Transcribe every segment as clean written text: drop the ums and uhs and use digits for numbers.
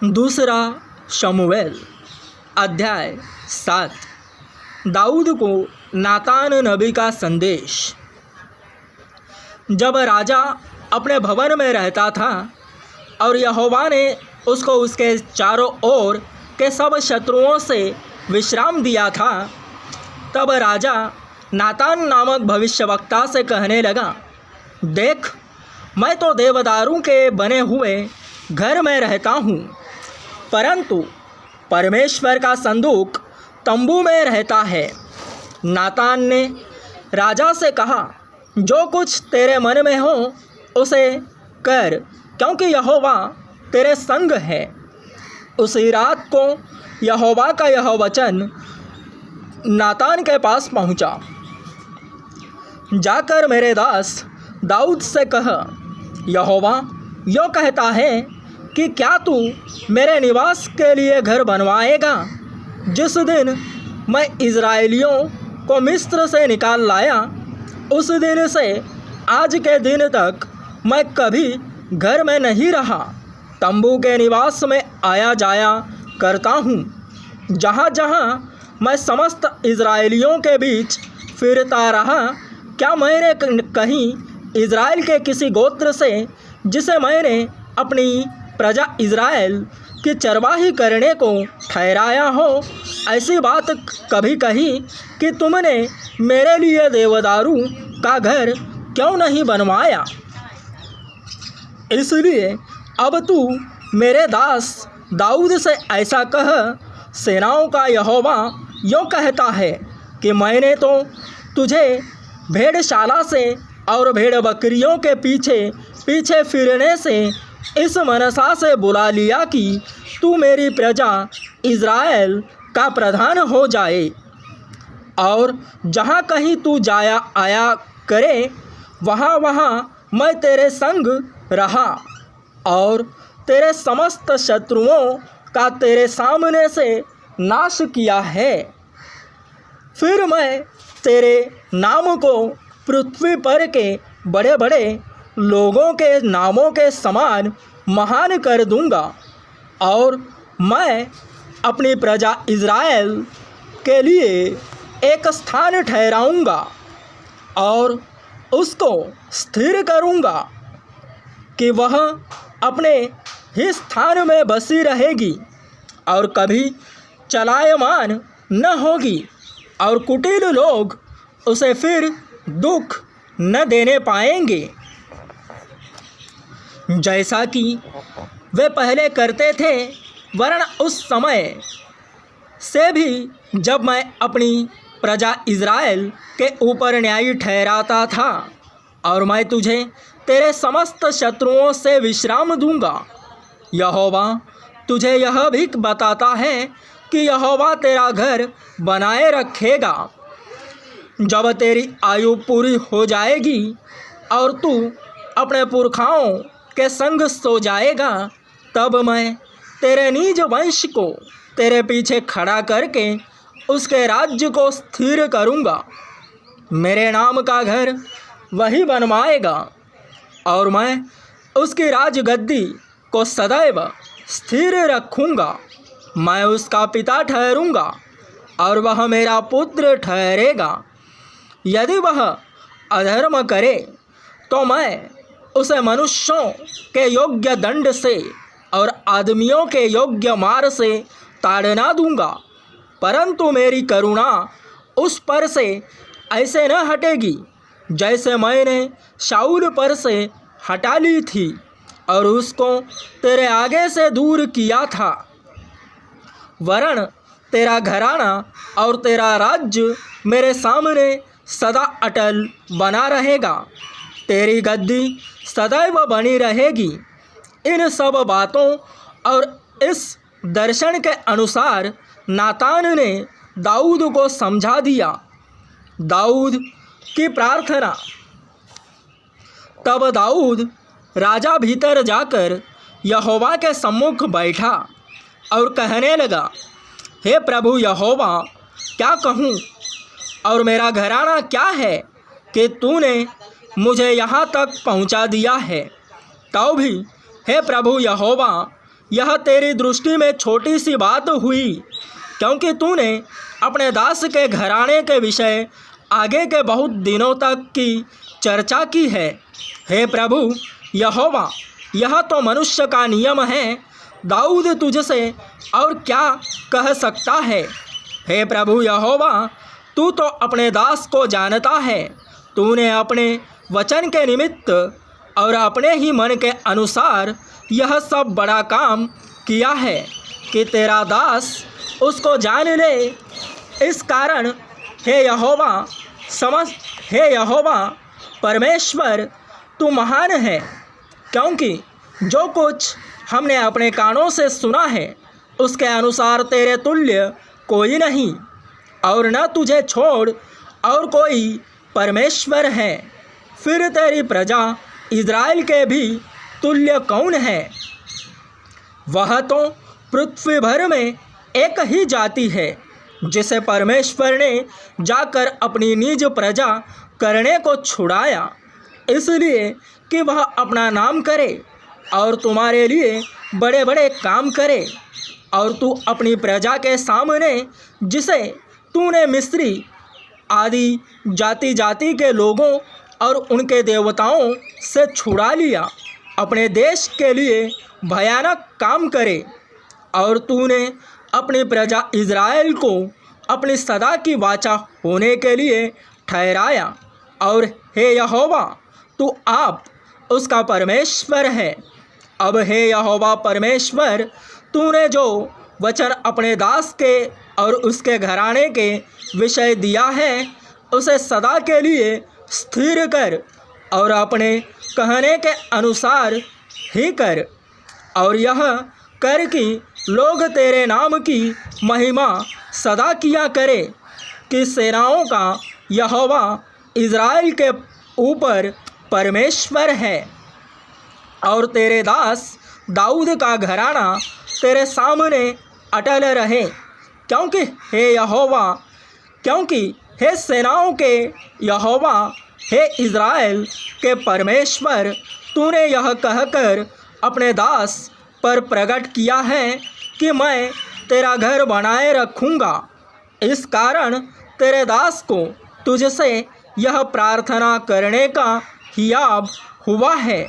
दूसरा शमूएल अध्याय 7। दाऊद को नातान नबी का संदेश। जब राजा अपने भवन में रहता था और यहोवा ने उसको उसके चारों ओर के सब शत्रुओं से विश्राम दिया था, तब राजा नातान नामक भविष्यवक्ता से कहने लगा, देख, मैं तो देवदारों के बने हुए घर में रहता हूँ, परंतु परमेश्वर का संदूक तंबू में रहता है। नातान ने राजा से कहा, जो कुछ तेरे मन में हो उसे कर, क्योंकि यहोवा तेरे संग है। उसी रात को यहोवा का यह वचन नातान के पास पहुंचा, जाकर मेरे दास दाऊद से कह, यहोवा यूँ कहता है कि क्या तू मेरे निवास के लिए घर बनवाएगा? जिस दिन मैं इज़राइलियों को मिस्र से निकाल लाया, उस दिन से आज के दिन तक मैं कभी घर में नहीं रहा, तंबू के निवास में आया जाया करता हूँ। जहाँ जहाँ मैं समस्त इज़राइलियों के बीच फिरता रहा, क्या मैंने कहीं इज़राइल के किसी गोत्र से, जिसे मैंने अपनी प्रजा इज़राइल की चरवाही करने को ठहराया हो, ऐसी बात कभी कही कि तुमने मेरे लिए देवदारू का घर क्यों नहीं बनवाया? इसलिए अब तू मेरे दास दाऊद से ऐसा कह, सेनाओं का यहोवा यूँ कहता है कि मैंने तो तुझे भेड़शाला से और भेड़ बकरियों के पीछे पीछे फिरने से इस मनसा से बुला लिया कि तू मेरी प्रजा इज़राइल का प्रधान हो जाए, और जहाँ कहीं तू जाया आया करे, वहाँ वहाँ मैं तेरे संग रहा और तेरे समस्त शत्रुओं का तेरे सामने से नाश किया है। फिर मैं तेरे नाम को पृथ्वी पर के बड़े बड़े लोगों के नामों के समान महान कर दूंगा, और मैं अपनी प्रजा इज़राइल के लिए एक स्थान ठहराऊंगा और उसको स्थिर करूंगा कि वह अपने ही स्थान में बसी रहेगी और कभी चलायमान न होगी, और कुटिल लोग उसे फिर दुख न देने पाएंगे, जैसा कि वे पहले करते थे। वरन उस समय से भी जब मैं अपनी प्रजा इज़राइल के ऊपर न्यायी ठहराता था, और मैं तुझे तेरे समस्त शत्रुओं से विश्राम दूंगा। यहोवा तुझे यह भी बताता है कि यहोवा तेरा घर बनाए रखेगा। जब तेरी आयु पूरी हो जाएगी और तू अपने पुरखाओं के संग सो जाएगा, तब मैं तेरे निज वंश को तेरे पीछे खड़ा करके उसके राज्य को स्थिर करूँगा। मेरे नाम का घर वही बनवाएगा, और मैं उसकी राजगद्दी को सदैव स्थिर रखूँगा। मैं उसका पिता ठहरूँगा और वह मेरा पुत्र ठहरेगा। यदि वह अधर्म करे तो मैं उसे मनुष्यों के योग्य दंड से और आदमियों के योग्य मार से ताड़ना दूंगा, परंतु मेरी करुणा उस पर से ऐसे न हटेगी जैसे मैंने शाऊल पर से हटा ली थी और उसको तेरे आगे से दूर किया था। वरन तेरा घराना और तेरा राज्य मेरे सामने सदा अटल बना रहेगा, तेरी गद्दी सदैव बनी रहेगी। इन सब बातों और इस दर्शन के अनुसार नातान ने दाऊद को समझा दिया। दाऊद की प्रार्थना। तब दाऊद राजा भीतर जाकर यहोवा के सम्मुख बैठा और कहने लगा, हे प्रभु यहोवा, क्या कहूँ और मेरा घराना क्या है कि तूने मुझे यहाँ तक पहुँचा दिया है। तो भी हे प्रभु यहोवा, यह तेरी दृष्टि में छोटी सी बात हुई, क्योंकि तूने अपने दास के घराने के विषय आगे के बहुत दिनों तक की चर्चा की है। हे प्रभु यहोवा, यह तो मनुष्य का नियम है, दाऊद तुझसे और क्या कह सकता है। हे प्रभु यहोवा, तू तो अपने दास को जानता है। तूने अपने वचन के निमित्त और अपने ही मन के अनुसार यह सब बड़ा काम किया है कि तेरा दास उसको जान ले। इस कारण हे यहोवा परमेश्वर, तू महान है, क्योंकि जो कुछ हमने अपने कानों से सुना है उसके अनुसार तेरे तुल्य कोई नहीं, और न तुझे छोड़ और कोई परमेश्वर है। फिर तेरी प्रजा इज़राइल के भी तुल्य कौन है? वह तो पृथ्वी भर में एक ही जाति है जिसे परमेश्वर ने जाकर अपनी निज प्रजा करने को छुड़ाया, इसलिए कि वह अपना नाम करे और तुम्हारे लिए बड़े बड़े काम करे। और तू अपनी प्रजा के सामने, जिसे तूने मिस्री आदि जाति जाति के लोगों और उनके देवताओं से छुड़ा लिया, अपने देश के लिए भयानक काम करे। और तूने अपनी प्रजा इज़राइल को अपनी सदा की वाचा होने के लिए ठहराया। और हे यहोवा, तू आप उसका परमेश्वर है। अब हे यहोवा परमेश्वर, तूने जो वचन अपने दास के और उसके घराने के विषय दिया है उसे सदा के लिए स्थिर कर, और अपने कहने के अनुसार ही कर। और यह कर कि लोग तेरे नाम की महिमा सदा किया करे कि सेनाओं का यहोवा इज़राइल के ऊपर परमेश्वर है। और तेरे दास दाऊद का घराना तेरे सामने अटल रहे, क्योंकि हे सेनाओं के यहोवा, हे इज़राइल के परमेश्वर, तूने यह कहकर अपने दास पर प्रकट किया है कि मैं तेरा घर बनाए रखूँगा। इस कारण तेरे दास को तुझसे यह प्रार्थना करने का हियाब हुआ है।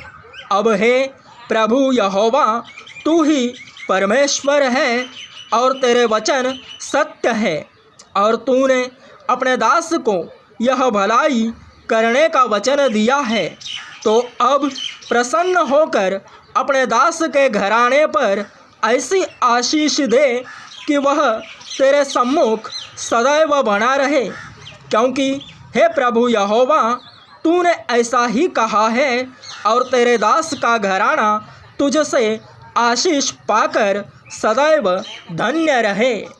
अब हे प्रभु यहोवा, तू ही परमेश्वर है और तेरे वचन सत्य है, और तूने अपने दास को यह भलाई करने का वचन दिया है। तो अब प्रसन्न होकर अपने दास के घराने पर ऐसी आशीष दे कि वह तेरे सम्मुख सदैव बना रहे, क्योंकि हे प्रभु यहोवा, तूने ऐसा ही कहा है, और तेरे दास का घराना तुझसे आशीष पाकर सदैव धन्य रहे।